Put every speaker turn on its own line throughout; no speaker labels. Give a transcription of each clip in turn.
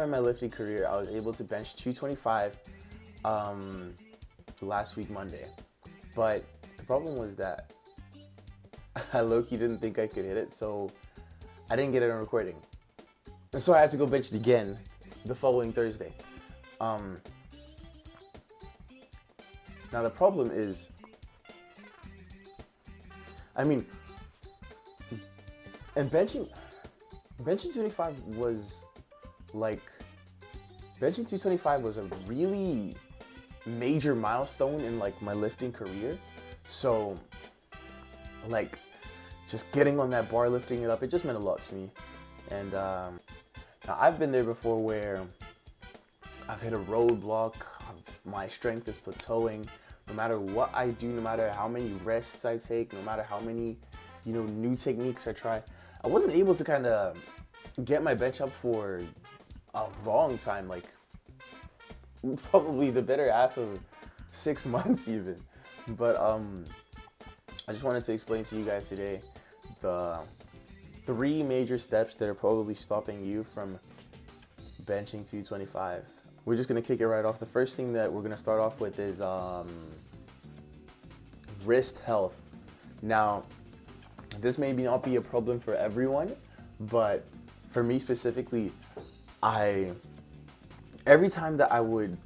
In my lifting career, I was able to bench 225 last week Monday, but the problem was that I low-key didn't think I could hit it, so I didn't get it on recording. And so I had to go bench it again the following Thursday. Now the problem is, and benching 225 was like, benching 225 was a really major milestone in like my lifting career. So like just getting on that bar, lifting it up, it just meant a lot to me. And now I've been there before where I've hit a roadblock, my strength is plateauing. No matter what I do, no matter how many rests I take, no matter how many, new techniques I try, I wasn't able to kind of get my bench up for a long time, like probably the better half of 6 months even. But I just wanted to explain to you guys today the 3 major steps that are probably stopping you from benching 225. We're just gonna kick it right off. The first thing that we're gonna start off with is wrist health. Now, this may not be a problem for everyone, but for me specifically, every time that I would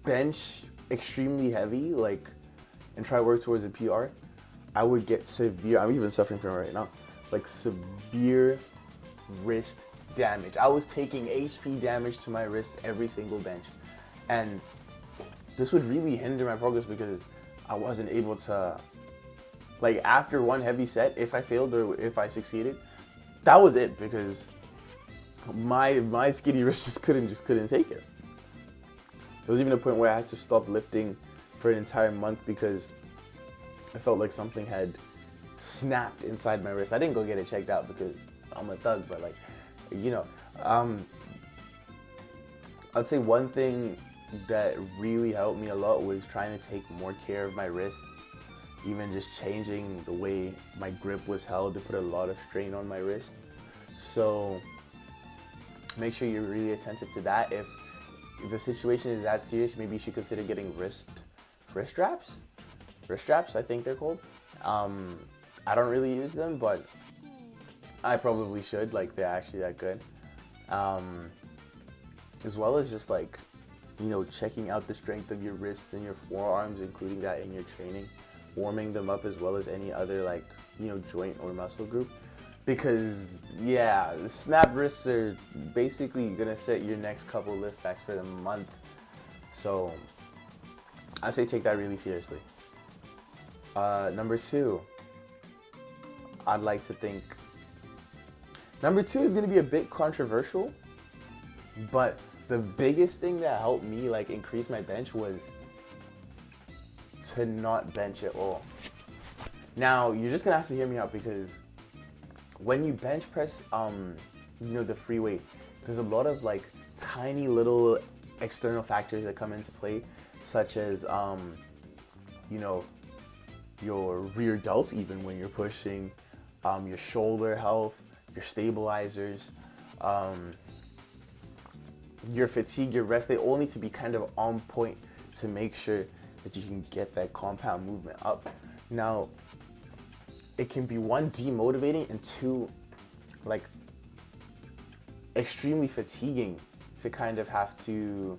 bench extremely heavy, and try to work towards a PR, I would get severe, I'm even suffering from it right now, severe wrist damage. I was taking HP damage to my wrist every single bench. And this would really hinder my progress because I wasn't able to, after one heavy set, if I failed or if I succeeded, that was it, because my skinny wrist just couldn't take it. There was even a point where I had to stop lifting for an entire month because I felt like something had snapped inside my wrist. I didn't go get it checked out because I'm a thug, but I'd say one thing that really helped me a lot was trying to take more care of my wrists. Even just changing the way my grip was held to put a lot of strain on my wrists. So make sure you're really attentive to that. If the situation is that serious, maybe you should consider getting wrist straps. Wrist straps, I think they're called. I don't really use them, but I probably should. They're actually that good. As well as just checking out the strength of your wrists and your forearms, including that in your training, warming them up as well as any other joint or muscle group. Because the snap wrists are basically gonna set your next couple lift backs for the month. So I say take that really seriously. Number 2, Number 2 is gonna be a bit controversial, but the biggest thing that helped me increase my bench was to not bench at all. Now you're just gonna have to hear me out, because when you bench press, the free weight, there's a lot of tiny little external factors that come into play, such as your rear delts, even when you're pushing, your shoulder health, your stabilizers, your fatigue, your rest. They all need to be kind of on point to make sure that you can get that compound movement up. Now, it can be 1, demotivating, and 2, extremely fatiguing to kind of have to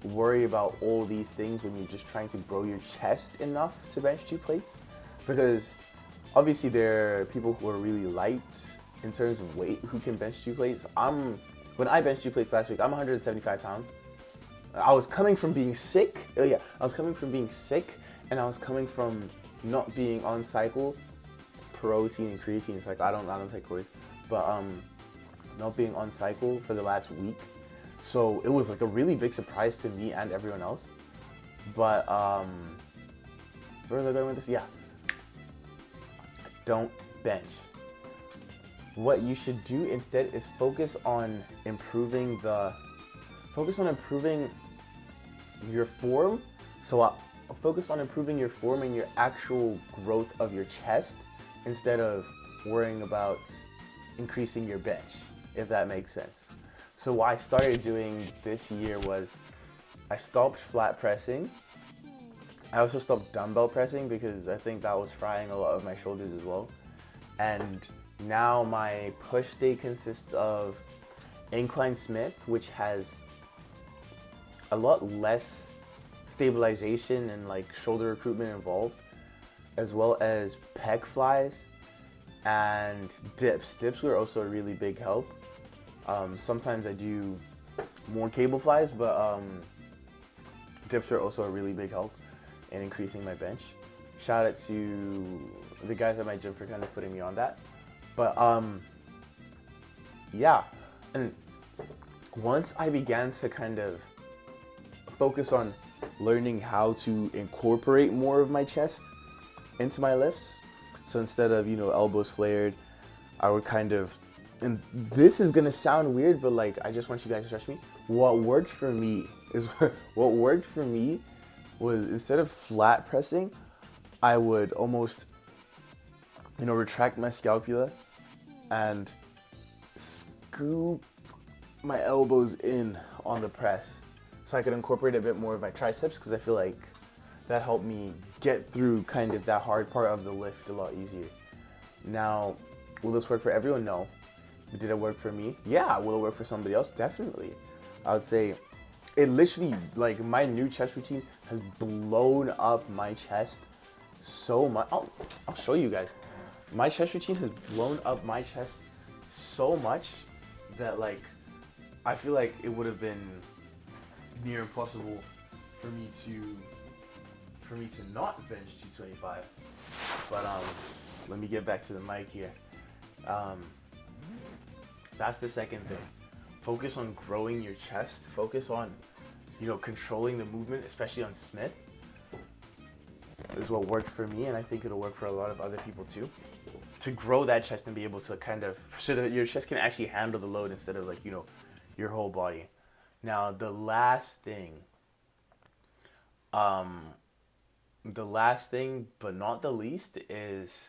worry about all these things when you're just trying to grow your chest enough to bench 2 plates. Because obviously there are people who are really light in terms of weight who can bench 2 plates. When I benched 2 plates last week, I'm 175 pounds. I was coming from being sick. I was coming from being sick, and I was coming from not being on cycle. Protein and creatine, it's I don't take protein, but not being on cycle for the last week. So it was a really big surprise to me and everyone else. But where was I going with this? Yeah. Don't bench. What you should do instead is focus on improving your form. So focus on improving your form and your actual growth of your chest, instead of worrying about increasing your bench, if that makes sense. So what I started doing this year was I stopped flat pressing. I also stopped dumbbell pressing because I think that was frying a lot of my shoulders as well. And now my push day consists of incline Smith, which has a lot less stabilization and like shoulder recruitment involved, as well as pec flies and dips. Dips were also a really big help. Sometimes I do more cable flies, but dips are also a really big help in increasing my bench. Shout out to the guys at my gym for kind of putting me on that. But yeah, and once I began to kind of focus on learning how to incorporate more of my chest into my lifts, so instead of, elbows flared, I would kind of, and this is gonna sound weird, but like, I just want you guys to trust me. What worked for me was instead of flat pressing, I would almost, retract my scapula and scoop my elbows in on the press so I could incorporate a bit more of my triceps, because I feel like that helped me get through kind of that hard part of the lift a lot easier. Now, will this work for everyone? No. Did it work for me? Yeah. Will it work for somebody else? Definitely. I would say it literally, like, my new chest routine has blown up my chest so much. I'll show you guys. My chest routine has blown up my chest so much that, like, I feel like it would have been near impossible for me to not bench 225. But let me get back to the mic here. That's the second thing. Focus on growing your chest. Focus on, controlling the movement, especially on Smith. Is what worked for me, and I think it'll work for a lot of other people too. To grow that chest and be able to kind of, so that your chest can actually handle the load instead of like, your whole body. Now, the last thing, but not the least, is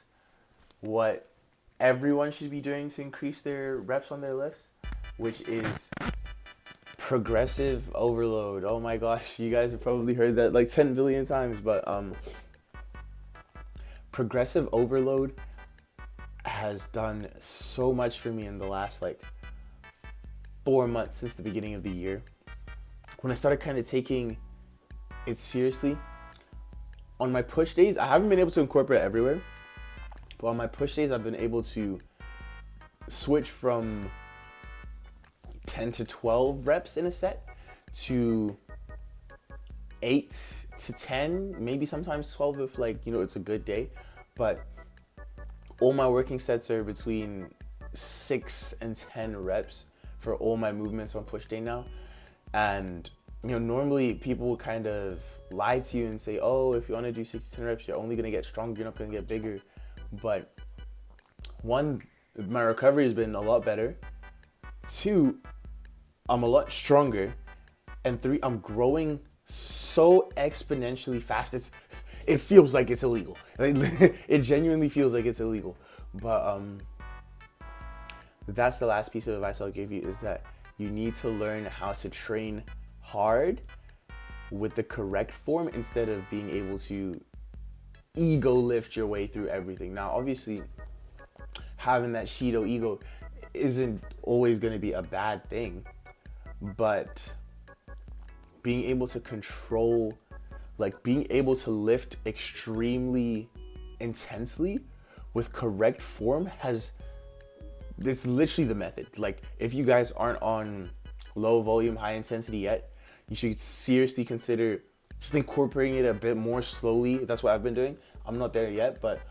what everyone should be doing to increase their reps on their lifts, which is progressive overload. Oh my gosh, you guys have probably heard that like 10 billion times, but progressive overload has done so much for me in the last like 4 months since the beginning of the year. When I started kind of taking it seriously, on my push days, I haven't been able to incorporate everywhere, but on my push days, I've been able to switch from 10 to 12 reps in a set to 8 to 10, maybe sometimes 12 if like, it's a good day. But all my working sets are between 6 and 10 reps for all my movements on push day now. And, normally people will kind of lie to you and say, oh, if you want to do 6 to 10 reps, you're only going to get stronger, you're not going to get bigger. But one, my recovery has been a lot better. 2, I'm a lot stronger. And 3, I'm growing so exponentially fast. It feels like it's illegal. It genuinely feels like it's illegal. But that's the last piece of advice I'll give you, is that you need to learn how to train hard with the correct form instead of being able to ego lift your way through everything. Now, obviously, having that Shido ego isn't always going to be a bad thing, but being able to control, like being able to lift extremely intensely with correct form it's literally the method. Like, if you guys aren't on low volume, high intensity yet, you should seriously consider just incorporating it a bit more slowly. That's what I've been doing. I'm not there yet, but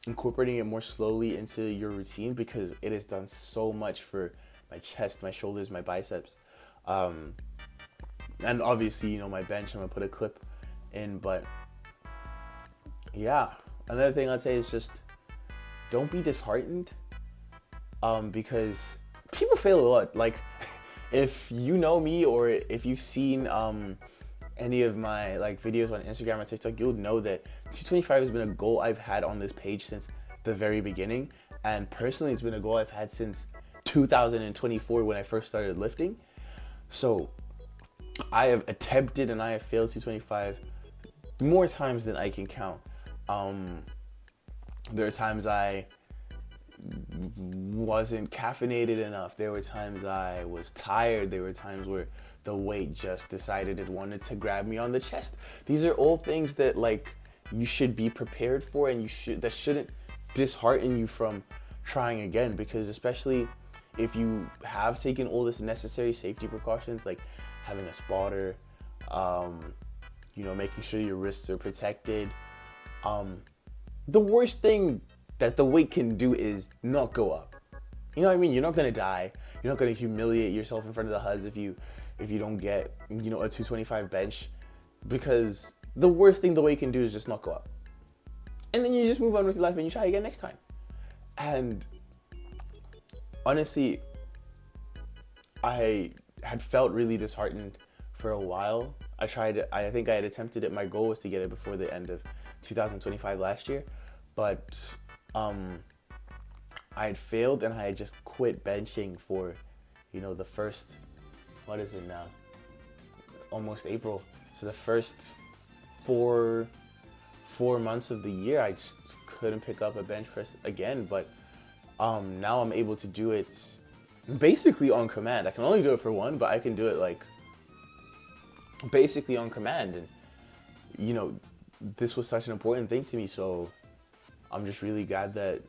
incorporating it more slowly into your routine, because it has done so much for my chest, my shoulders, my biceps. And obviously, my bench, I'm gonna put a clip in, but yeah. Another thing I'd say is just don't be disheartened, because people fail a lot. Like, if you know me, or if you've seen any of my like videos on Instagram or TikTok, you'll know that 225 has been a goal I've had on this page since the very beginning. And personally, it's been a goal I've had since 2024 when I first started lifting. So I have attempted and I have failed 225 more times than I can count. There are times I wasn't caffeinated enough. There were times I was tired. There were times where the weight just decided it wanted to grab me on the chest. These are all things that like you should be prepared for, and that shouldn't dishearten you from trying again, because especially if you have taken all this necessary safety precautions like having a spotter, making sure your wrists are protected. The worst thing that the weight can do is not go up. You know what I mean? You're not gonna die. You're not gonna humiliate yourself in front of the huzz if you don't get a 225 bench, because the worst thing the weight can do is just not go up. And then you just move on with your life and you try again next time. And honestly, I had felt really disheartened for a while. I think I had attempted it. My goal was to get it before the end of 2025 last year, but I had failed and I had just quit benching for, the first, what is it now? Almost April. So the first four months of the year, I just couldn't pick up a bench press again. But now I'm able to do it basically on command. I can only do it for one, but I can do it like basically on command. And this was such an important thing to me, so I'm just really glad that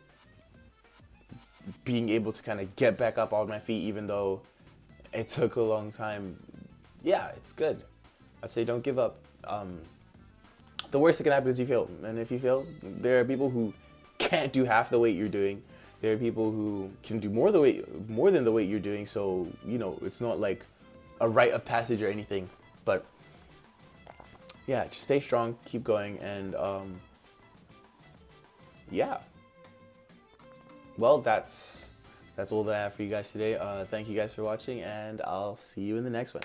being able to kind of get back up on my feet, even though it took a long time, yeah, it's good. I'd say don't give up. The worst that can happen is you fail, and if you fail, there are people who can't do half the weight you're doing. There are people who can do more than the weight you're doing, so it's not like a rite of passage or anything. But yeah, just stay strong, keep going, and yeah. Well, that's all that I have for you guys today. Thank you guys for watching, and I'll see you in the next one.